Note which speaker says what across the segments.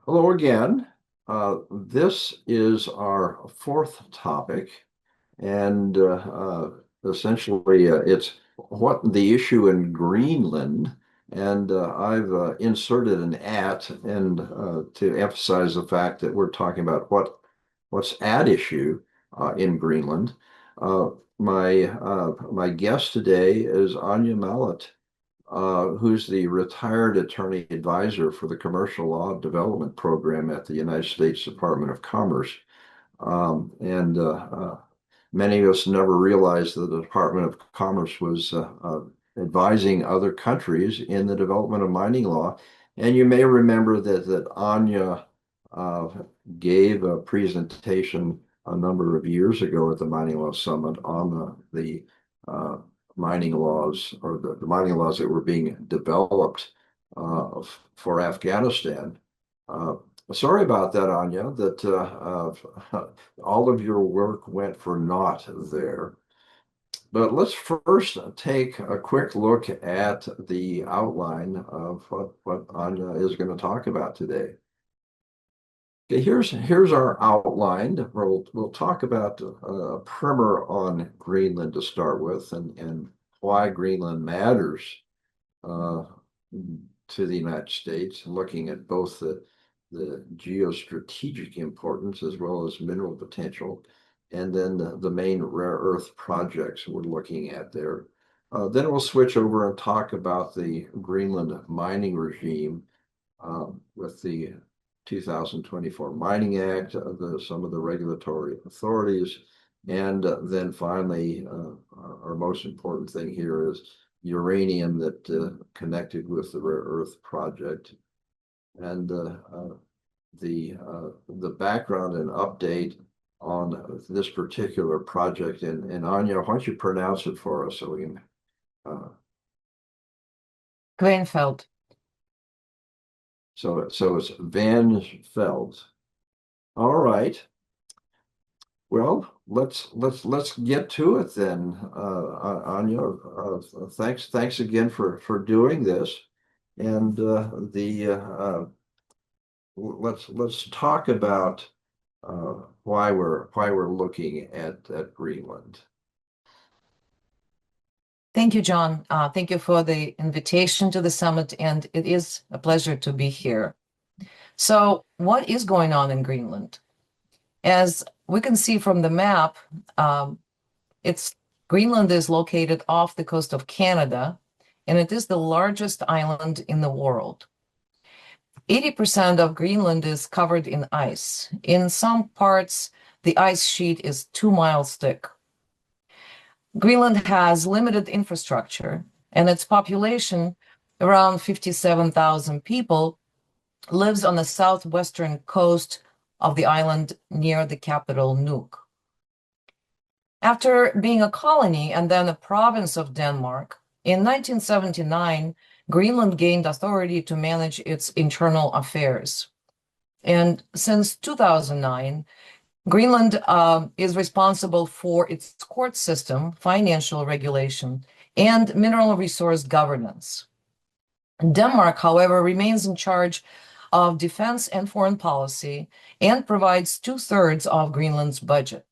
Speaker 1: Hello again. This is our fourth topic, and essentially it's what the issue in Greenland. And I've inserted an at and to emphasize the fact that we're talking about what's at issue in Greenland. Uh, my guest today is Anya Mallett, who's the retired attorney advisor for the Commercial Law Development Program at the United States Department of Commerce. And Many of us never realized that the Department of Commerce was advising other countries in the development of mining law. And you may remember that Anya uh, gave a presentation a number of years ago at the Mining Law Summit on the uh, mining laws, or the mining laws that were being developed for Afghanistan. Uh, Sorry about that, Anya, that all of your work went for naught there. But let's first take a quick look at the outline of what Anya is going to talk about today. Okay, here's our outline. We'll talk about a primer on Greenland to start with, and why Greenland matters uh, to the United States, looking at both the geostrategic importance as well as mineral potential, and then the main rare earth projects we're looking at there. Then we'll switch over and talk about the Greenland mining regime with the 2024 Mining Act, some of the regulatory authorities, and then finally, our most important thing here is uranium that connected with the rare earth project, and the background and update on this particular project. And Anya, why don't you pronounce it for us so we can.
Speaker 2: Greenfeld.
Speaker 1: So it's Van Feld. All right. Well, let's get to it then, Anya. Thanks again for doing this, and the let's talk about why we're looking at Greenland.
Speaker 2: Thank you, John. Thank you for the invitation to the summit, and it is a pleasure to be here. So, what is going on in Greenland? As we can see from the map, it's Greenland is located off the coast of Canada, and it is the largest island in the world. 80% of Greenland is covered in ice. In some parts, the ice sheet is 2 miles thick. Greenland has limited infrastructure, and its population, around 57,000 people, lives on the southwestern coast of the island near the capital, Nuuk. After being a colony and then a province of Denmark, in 1979, Greenland gained authority to manage its internal affairs. And since 2009, Greenland is responsible for its court system, financial regulation, and mineral resource governance. Denmark, however, remains in charge of defense and foreign policy and provides 2/3 of Greenland's budget.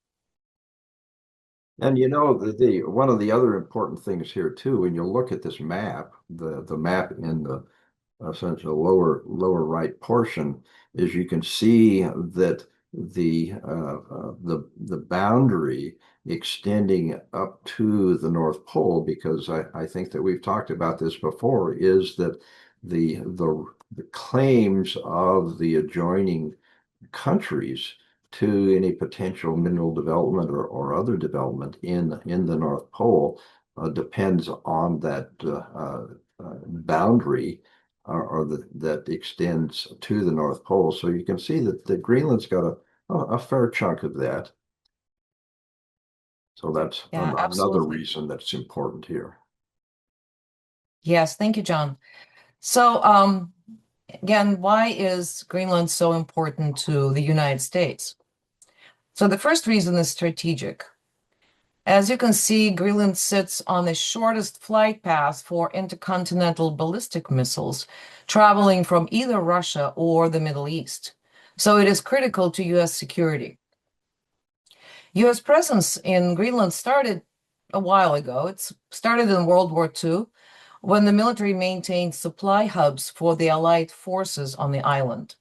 Speaker 1: And you know, the one of the other important things here too, when you look at this map, the map in the essentially lower right portion, is you can see that the boundary extending up to the North Pole, because I think that we've talked about this before, is that the claims of the adjoining countries to any potential mineral development or other development in the North Pole depends on that boundary, that extends to the North Pole. So you can see that the Greenland's got a fair chunk of that. So that's
Speaker 2: Yeah,
Speaker 1: another
Speaker 2: absolutely.
Speaker 1: reason that's important here.
Speaker 2: Yes, thank you, John. So, again, why is Greenland so important to the United States? So the first reason is strategic. As you can see, Greenland sits on the shortest flight path for intercontinental ballistic missiles, traveling from either Russia or the Middle East. So it is critical to U.S. security. U.S. presence in Greenland started a while ago. It started in World War II, when the military maintained supply hubs for the Allied forces on the island.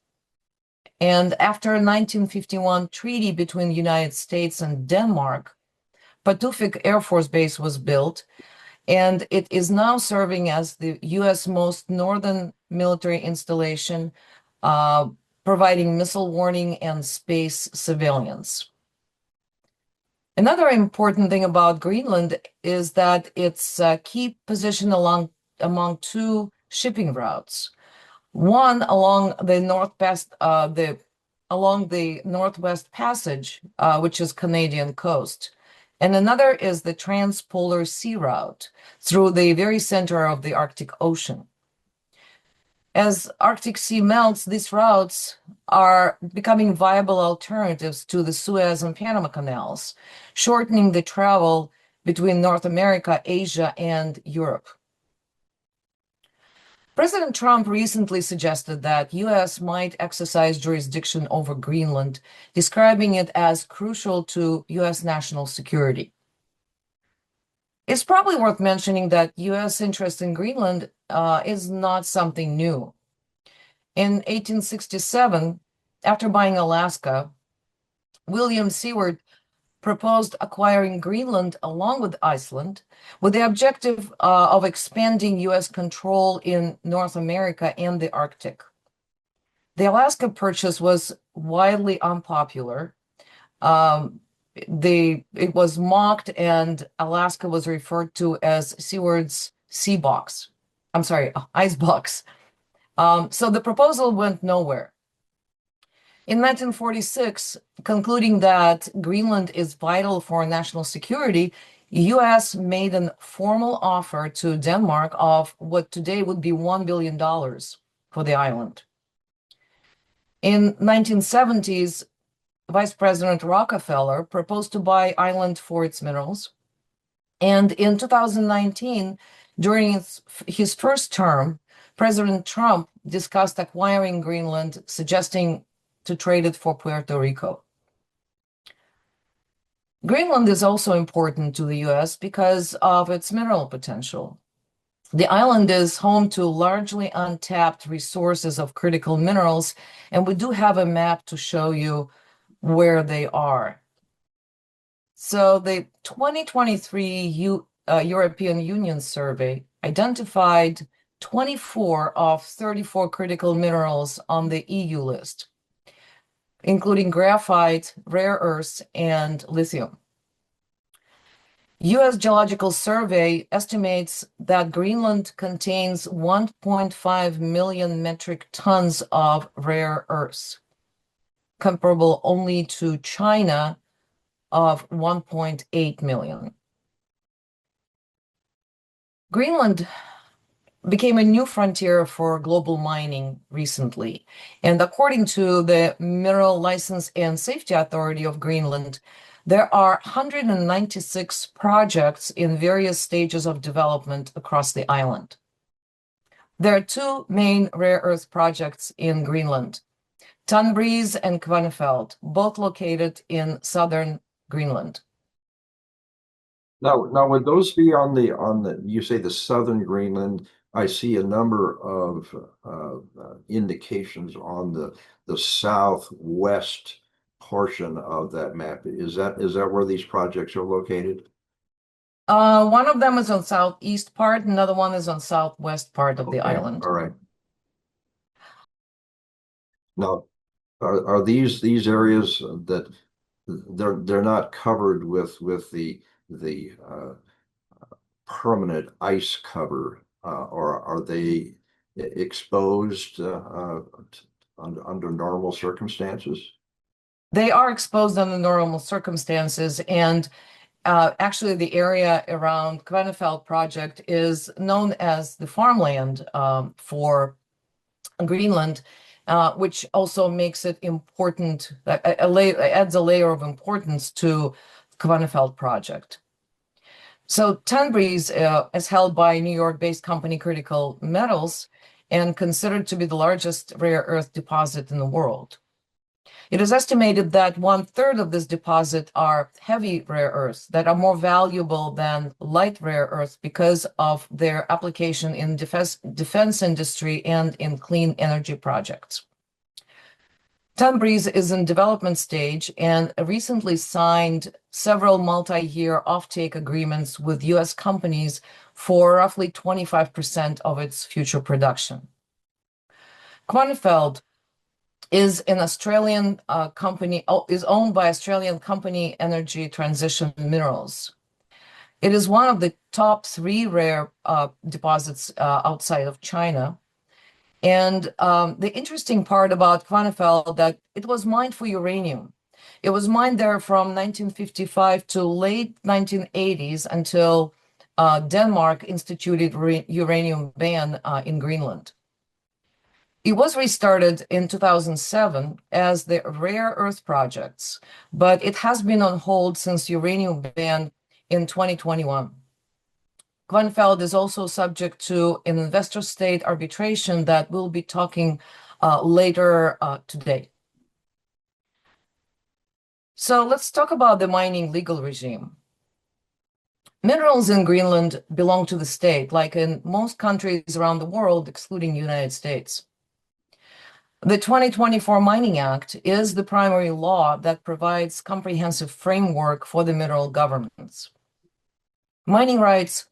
Speaker 2: And after a 1951 treaty between the United States and Denmark, Patufik Air Force Base was built, and it is now serving as the U.S. most northern military installation, providing missile warning and space surveillance. Another important thing about Greenland is that its key position among two shipping routes. One along the Northwest Passage, which is Canadian coast, and another is the Transpolar Sea Route through the very center of the Arctic Ocean. As Arctic Sea melts, these routes are becoming viable alternatives to the Suez and Panama canals, shortening the travel between North America, Asia, and Europe. President Trump recently suggested that U.S. might exercise jurisdiction over Greenland, describing it as crucial to U.S. national security. It's probably worth mentioning that U.S. interest in Greenland is not something new. In 1867, after buying Alaska, William Seward proposed acquiring Greenland along with Iceland, with the objective of expanding U.S. control in North America and the Arctic. The Alaska purchase was widely unpopular. It was mocked, and Alaska was referred to as Seward's ice box. So the proposal went nowhere. In 1946, concluding that Greenland is vital for national security, U.S. made a formal offer to Denmark of what today would be $1 billion for the island. In 1970s, Vice President Rockefeller proposed to buy island for its minerals. And in 2019, during his first term, President Trump discussed acquiring Greenland, suggesting to trade it for Puerto Rico. Greenland is also important to the U.S. because of its mineral potential. The island is home to largely untapped resources of critical minerals, and we do have a map to show you where they are. So the 2023 European Union survey identified 24 of 34 critical minerals on the EU list, including graphite, rare earths, and lithium. U.S. Geological Survey estimates that Greenland contains 1.5 million metric tons of rare earths, comparable only to China of 1.8 million. Greenland became a new frontier for global mining recently. And according to the Mineral License and Safety Authority of Greenland, there are 196 projects in various stages of development across the island. There are two main rare earth projects in Greenland, Tunbreeze and Kvanefjeld, both located in southern Greenland.
Speaker 1: Now, would those be on the you say the southern Greenland? I see a number of indications on the southwest portion of that map. Is that where these projects are located?
Speaker 2: One of them is on southeast part, another one is on southwest part of the island.
Speaker 1: All right. Now, are these areas that they're not covered with the permanent ice cover, or are they exposed under normal circumstances?
Speaker 2: They are exposed under normal circumstances, and actually the area around Kvanefjeld project is known as the farmland for Greenland, which also makes it important, adds a layer of importance to Kvanefjeld project. So Tanbreeze is held by New York-based company Critical Metals and considered to be the largest rare earth deposit in the world. It is estimated that 1/3 of this deposit are heavy rare earths that are more valuable than light rare earths because of their application in defense industry and in clean energy projects. Tanbreeze is in development stage and recently signed several multi-year offtake agreements with US companies for roughly 25% of its future production. Quanfeld is an Australian company, is owned by Australian company Energy Transition Minerals. It is one of the top 3 rare deposits outside of China. And the interesting part about Quanfeld that it was mined for uranium. It was mined there from 1955 to late 1980s until Denmark instituted uranium ban in Greenland. It was restarted in 2007 as the rare earth projects, but it has been on hold since uranium ban in 2021. Quanfeld is also subject to an investor state arbitration that we'll be talking later today. So let's talk about the mining legal regime. Minerals in Greenland belong to the state, like in most countries around the world, excluding the United States. The 2024 Mining Act is the primary law that provides comprehensive framework for the mineral governance. Mining rights,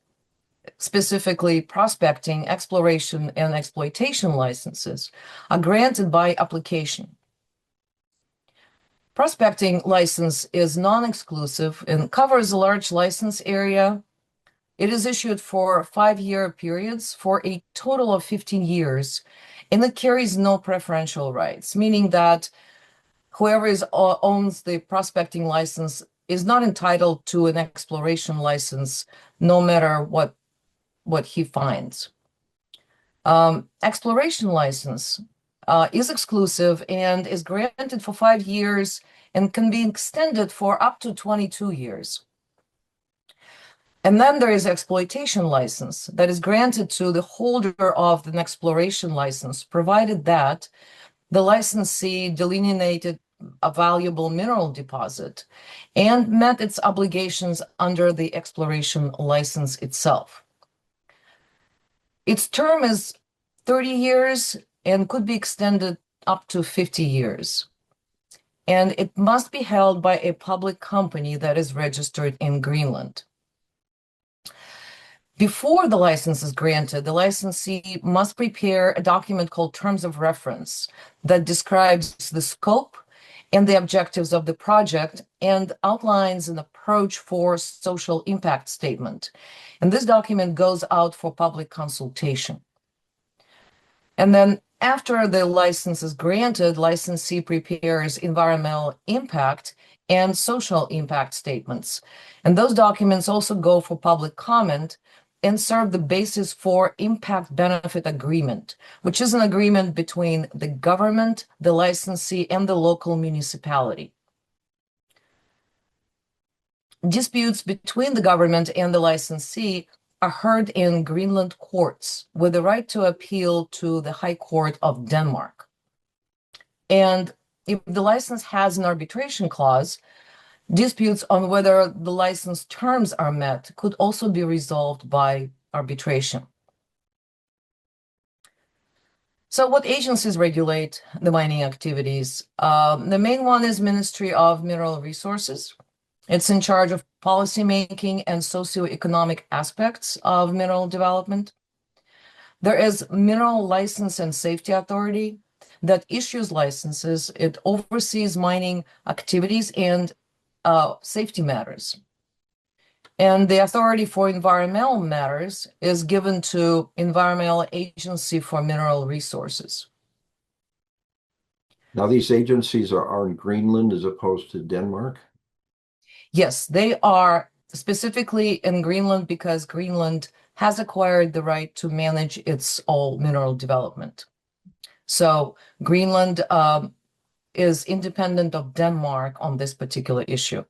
Speaker 2: specifically prospecting, exploration, and exploitation licenses, are granted by application. Prospecting license is non-exclusive and covers a large license area. It is issued for 5-year periods for a total of 15 years, and it carries no preferential rights, meaning that whoever owns the prospecting license is not entitled to an exploration license, no matter what he finds. Exploration license is exclusive and is granted for 5 years and can be extended for up to 22 years. And then there is exploitation license that is granted to the holder of an exploration license, provided that the licensee delineated a valuable mineral deposit and met its obligations under the exploration license itself. Its term is 30 years and could be extended up to 50 years. And it must be held by a public company that is registered in Greenland. Before the license is granted, the licensee must prepare a document called Terms of Reference that describes the scope and the objectives of the project and outlines an approach for social impact statement. And this document goes out for public consultation. And then after the license is granted, licensee prepares environmental impact and social impact statements. And those documents also go for public comment and serve the basis for impact benefit agreement, which is an agreement between the government, the licensee, and the local municipality. Disputes between the government and the licensee are heard in Greenland courts with the right to appeal to the High Court of Denmark. And if the license has an arbitration clause, disputes on whether the license terms are met could also be resolved by arbitration. So what agencies regulate the mining activities? The main one is Ministry of Mineral Resources. It's in charge of policymaking and socioeconomic aspects of mineral development. There is Mineral License and Safety Authority that issues licenses. It oversees mining activities and safety matters. And the authority for environmental matters is given to Environmental Agency for Mineral Resources.
Speaker 1: Now, these agencies are in Greenland as opposed to Denmark?
Speaker 2: Yes, they are specifically in Greenland because Greenland has acquired the right to manage its all mineral development. So Greenland is independent of Denmark on this particular issue.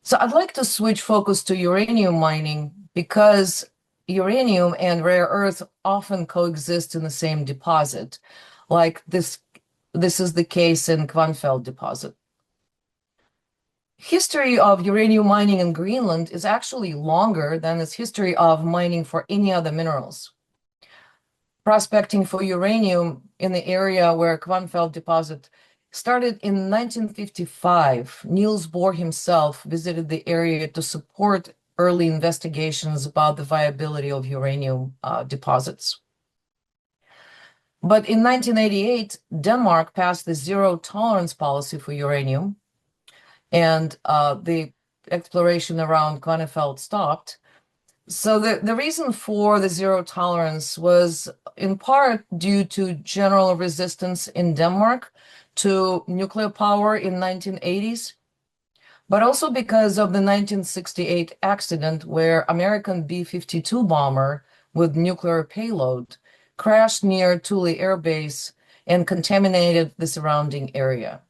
Speaker 2: So I'd like to switch focus to uranium mining because uranium and rare earth often coexist in the same deposit, like this is the case in Kvanfeld deposit. History of uranium mining in Greenland is actually longer than its history of mining for any other minerals. Prospecting for uranium in the area where Kvanfeld deposit started in 1955. Niels Bohr himself visited the area to support early investigations about the viability of uranium deposits. But in 1988, Denmark passed the zero tolerance policy for uranium, and the exploration around Kvanefjeld stopped. So the reason for the zero tolerance was in part due to general resistance in Denmark to nuclear power in 1980s, but also because of the 1968 accident where American B-52 bomber with nuclear payload crashed near Thule Air Base and contaminated the surrounding area.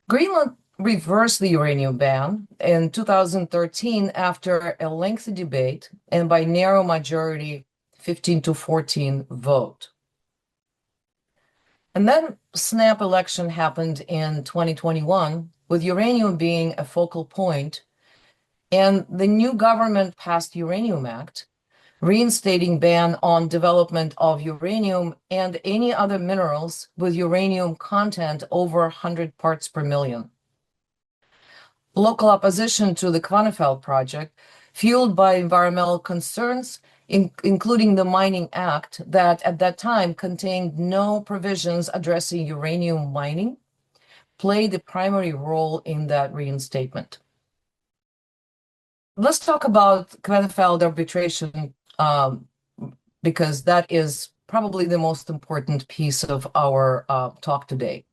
Speaker 2: Greenland reversed the uranium ban in 2013 after a lengthy debate and by narrow majority 15-14 vote. And then snap election happened in 2021 with uranium being a focal point, and the new government passed Uranium Act, reinstating ban on development of uranium and any other minerals with uranium content over 100 parts per million. Local opposition to the Kvanefjeld project, fueled by environmental concerns, including the Mining Act, that at that time contained no provisions addressing uranium mining, played a primary role in that reinstatement. Let's talk about Kvanefjeld arbitration, because that is probably the most important piece of our talk today.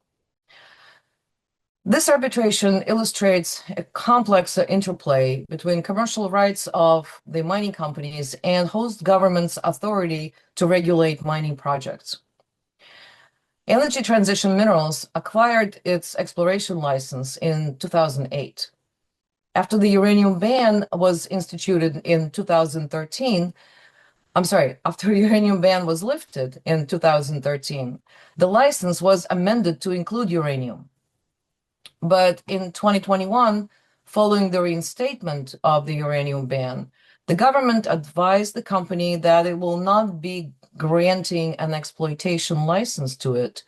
Speaker 2: This arbitration illustrates a complex interplay between commercial rights of the mining companies and host governments' authority to regulate mining projects. Energy Transition Minerals acquired its exploration license in 2008. After the uranium ban was instituted in 2013, after uranium ban was lifted in 2013, the license was amended to include uranium. But in 2021, following the reinstatement of the uranium ban, the government advised the company that it will not be granting an exploitation license to it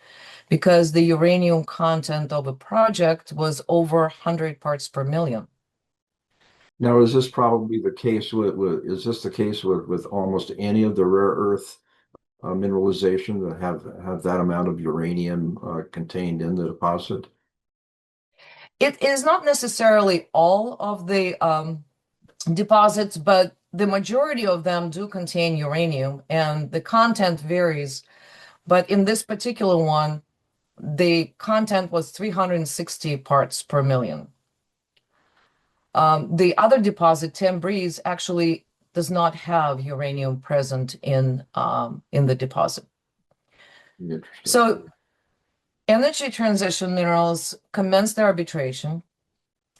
Speaker 2: because the uranium content of a project was over 100 parts per million.
Speaker 1: Now, is this probably the case is this the case with almost any of the rare earth mineralization that have that amount of uranium contained in the deposit?
Speaker 2: It is not necessarily all of the deposits, but the majority of them do contain uranium, and the content varies. But in this particular one, the content was 360 parts per million. The other deposit, Tambreez, actually does not have uranium present in the deposit. So Energy Transition Minerals commenced their arbitration.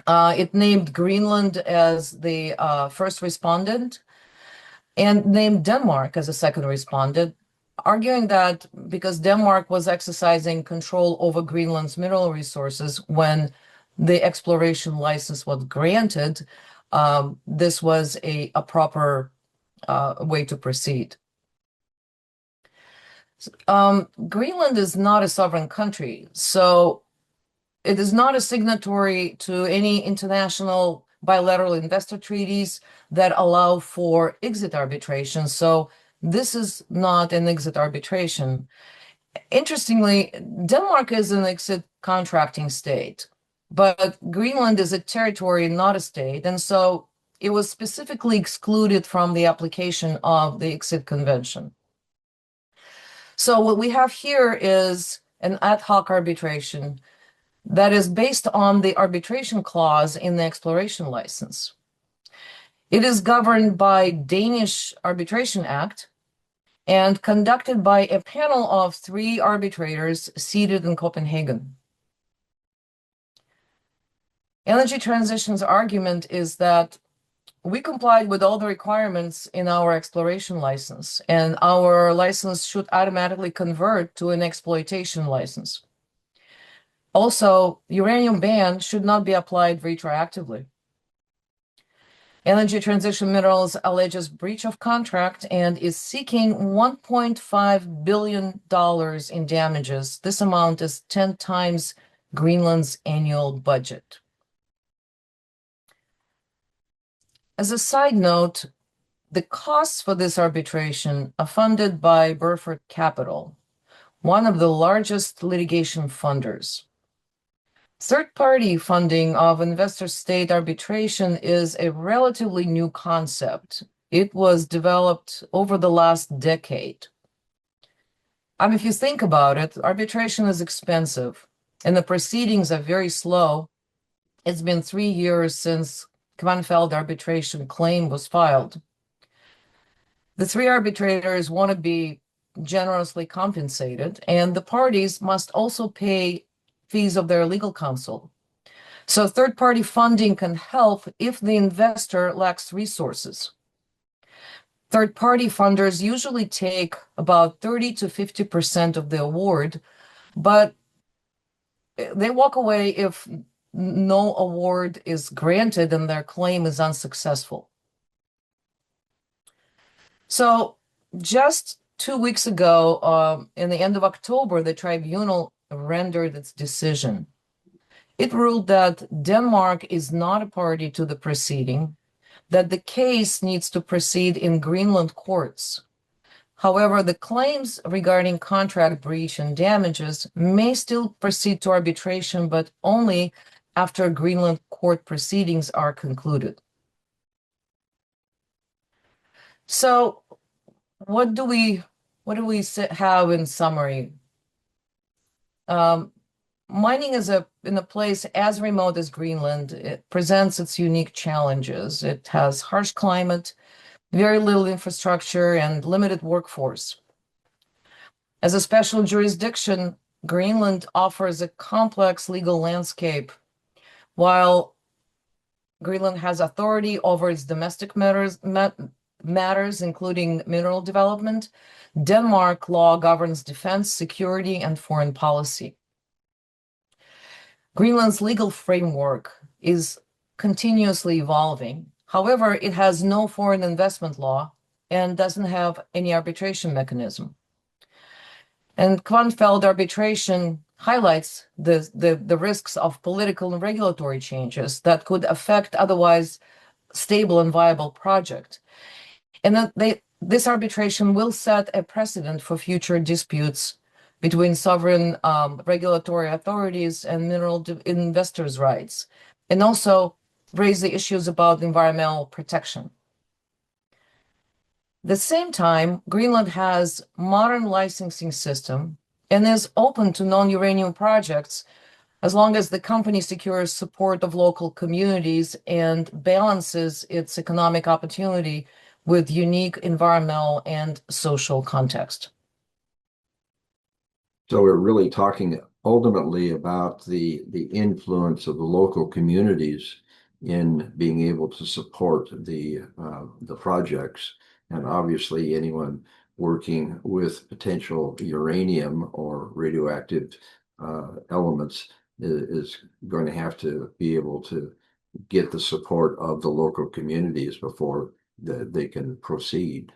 Speaker 2: It named Greenland as the first respondent and named Denmark as a second respondent, arguing that because Denmark was exercising control over Greenland's mineral resources when the exploration license was granted, this was a proper way to proceed. Greenland is not a sovereign country, so it is not a signatory to any international bilateral investor treaties that allow for exit arbitration. So this is not an exit arbitration. Interestingly, Denmark is an exit contracting state, but Greenland is a territory, not a state. And so it was specifically excluded from the application of the exit convention. So what we have here is an ad hoc arbitration that is based on the arbitration clause in the exploration license. It is governed by Danish Arbitration Act and conducted by a panel of 3 arbitrators seated in Copenhagen. Energy Transition's argument is that we complied with all the requirements in our exploration license, and our license should automatically convert to an exploitation license. Also, uranium ban should not be applied retroactively. Energy Transition Minerals alleges breach of contract and is seeking $1.5 billion in damages. This amount is 10 times Greenland's annual budget. As a side note, the costs for this arbitration are funded by Burford Capital, one of the largest litigation funders. Third-party funding of investor-state arbitration is a relatively new concept. It was developed over the last decade. If you think about it, arbitration is expensive, and the proceedings are very slow. It's been 3 years since Kvanfeld arbitration claim was filed. The three arbitrators want to be generously compensated, and the parties must also pay fees of their legal counsel. So third-party funding can help if the investor lacks resources. Third-party funders usually take about 30 to 50% of the award, but they walk away if no award is granted and their claim is unsuccessful. So just 2 weeks ago, in the end of October, the tribunal rendered its decision. It ruled that Denmark is not a party to the proceeding, that the case needs to proceed in Greenland courts. However, the claims regarding contract breach and damages may still proceed to arbitration, but only after Greenland court proceedings are concluded. So what do we have in summary? Mining is in a place as remote as Greenland. It presents its unique challenges. It has harsh climate, very little infrastructure, and limited workforce. As a special jurisdiction, Greenland offers a complex legal landscape. While Greenland has authority over its domestic matters, including mineral development, Denmark law governs defense, security, and foreign policy. Greenland's legal framework is continuously evolving. However, it has no foreign investment law and doesn't have any arbitration mechanism. And Kvanfeld arbitration highlights the risks of political and regulatory changes that could affect otherwise stable and viable project. And that this arbitration will set a precedent for future disputes between sovereign regulatory authorities and mineral investors' rights, and also raise the issues about environmental protection. At the same time, Greenland has modern licensing system and is open to non-uranium projects as long as the company secures support of local communities and balances its economic opportunity with unique environmental and social context.
Speaker 1: So we're really talking ultimately about the influence of the local communities in being able to support the projects, and obviously anyone working with potential uranium or radioactive elements is going to have to be able to get the support of the local communities before they can proceed.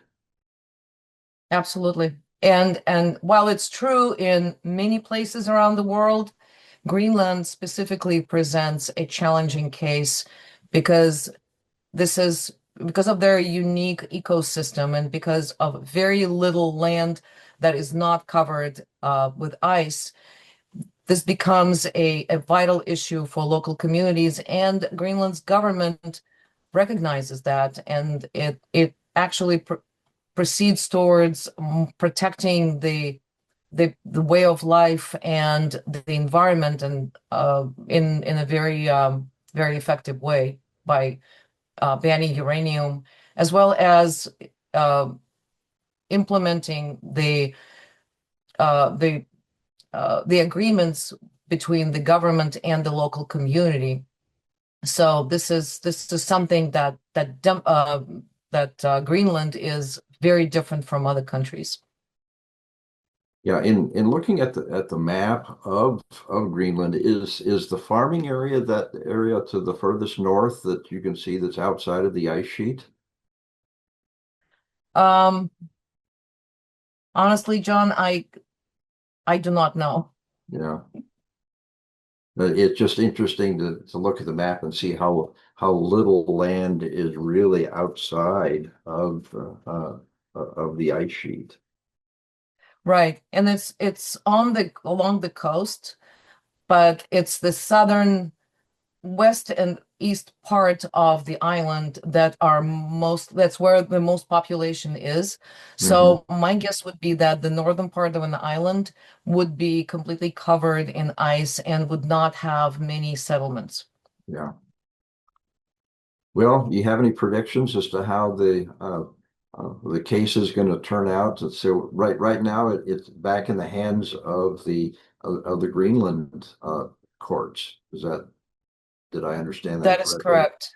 Speaker 2: Absolutely. And while it's true in many places around the world, Greenland specifically presents a challenging case because of their unique ecosystem and because of very little land that is not covered with ice. This becomes a vital issue for local communities, and Greenland's government recognizes that, and it actually proceeds towards protecting the way of life and the environment, and in a very effective way by banning uranium, as well as implementing the agreements between the government and the local community. So this is something that Greenland is very different from other countries.
Speaker 1: Yeah, in looking at the map of Greenland, is the farming area that area to the furthest north that you can see that's outside of the ice sheet?
Speaker 2: Um, Honestly, John, I do not know.
Speaker 1: Yeah. It's just interesting to look at the map and see how little land is really outside of the ice sheet.
Speaker 2: Right. And it's on the along the coast, but it's the southern west and east part of the island that's where the most population is.
Speaker 1: Hmm.
Speaker 2: So my guess would be that the northern part of an island would be completely covered in ice and would not have many settlements.
Speaker 1: Yeah. Well, you have any predictions as to how the case is going to turn out? So right now it's back in the hands of the Greenland courts. Did I understand that
Speaker 2: That is
Speaker 1: correctly?
Speaker 2: correct.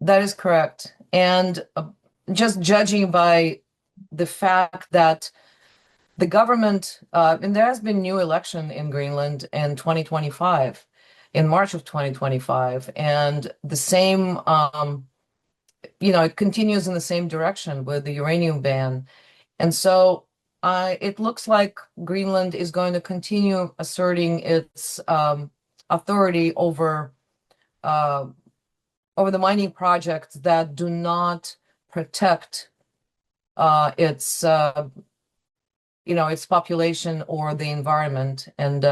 Speaker 2: That is correct. And just judging by the fact that the government, and there has been new election in Greenland in 2025, in March of 2025, and the same, it continues in the same direction with the uranium ban. And so it looks like Greenland is going to continue asserting its authority uh, over the mining projects that do not protect its its population or the environment. And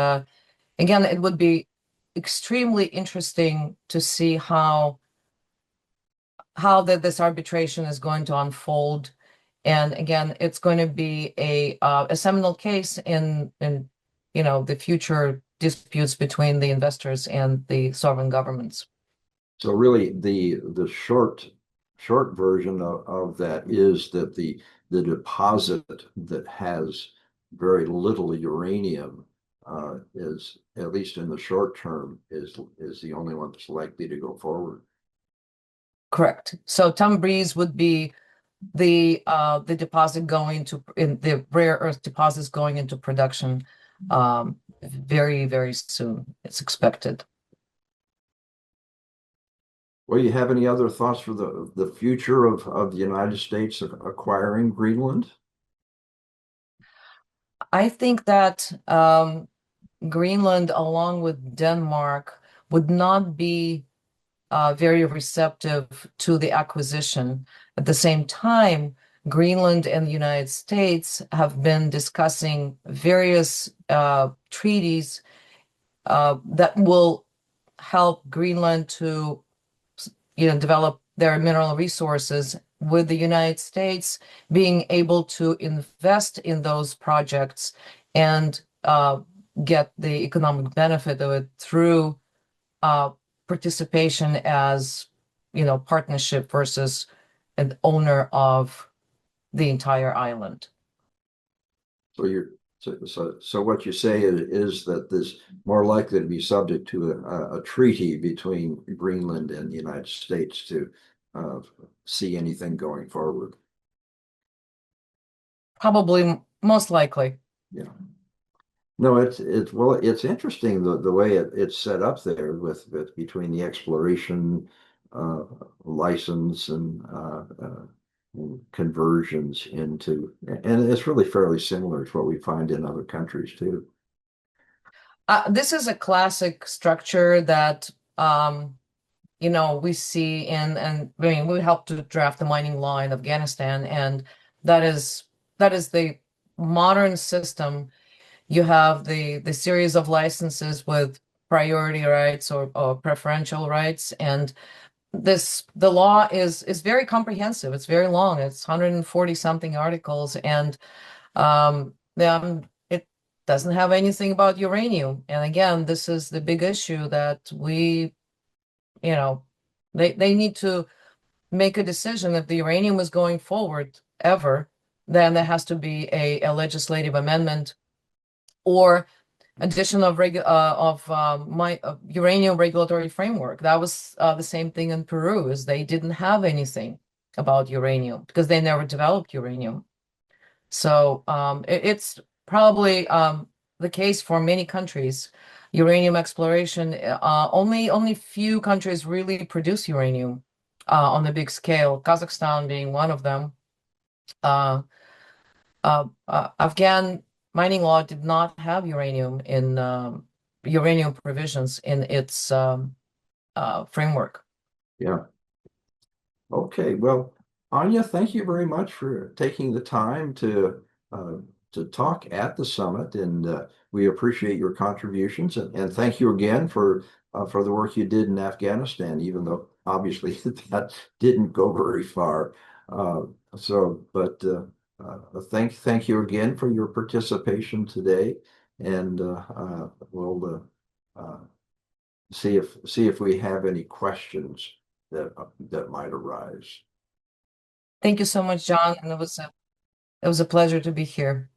Speaker 2: again, it would be extremely interesting to see how this arbitration is going to unfold. And again, it's going to be a seminal case in the future disputes between the investors and the sovereign governments.
Speaker 1: So really, the short version of that is that the deposit that has very little uranium is, at least in the short term, is the only one that's likely to go forward.
Speaker 2: Correct. So Breeze would be the deposit going to in the rare earth deposits going into production very, very soon. It's expected.
Speaker 1: Well, you have any other thoughts for the future of the United States acquiring Greenland?
Speaker 2: I think that Greenland, along with Denmark, would not be very receptive to the acquisition. At the same time, Greenland and the United States have been discussing various treaties that will help Greenland to, develop their mineral resources, with the United States being able to invest in those projects and get the economic benefit of it through uh, participation as, partnership versus an owner of the entire island.
Speaker 1: So so what you say is that this more likely to be subject to a treaty between Greenland and the United States to uh, see anything going forward.
Speaker 2: Probably, most likely.
Speaker 1: Yeah. No, it's interesting the way it's set up there with between the exploration uh, license and conversions into, and it's really fairly similar to what we find in other countries too.
Speaker 2: This is a classic structure that we see and I mean we helped to draft the mining law in Afghanistan, and that is that is the modern system. You have the series of licenses with priority rights or preferential rights, and the law is very comprehensive. It's very long. It's 140 something articles, and it doesn't have anything about uranium. And again, this is the big issue that you know, they need to make a decision. If the uranium is going forward ever, then there has to be a legislative amendment, or addition of uranium regulatory framework. That was the same thing in Peru, is they didn't have anything about uranium because they never developed uranium. So it's probably the case for many countries. Uranium exploration, only few countries really produce uranium on a big scale. Kazakhstan being one of them. Afghan mining law did not have uranium in uranium provisions in its framework.
Speaker 1: Yeah. Okay, well, Anya, thank you very much for taking the time uh, to talk at the summit, and we appreciate your contributions. And thank you again for the work you did in Afghanistan, even though obviously that didn't go very far. Uh, but thank you again for your participation today, and we'll see if we have any questions that might arise.
Speaker 2: Thank you so much, John, and it was a pleasure to be here.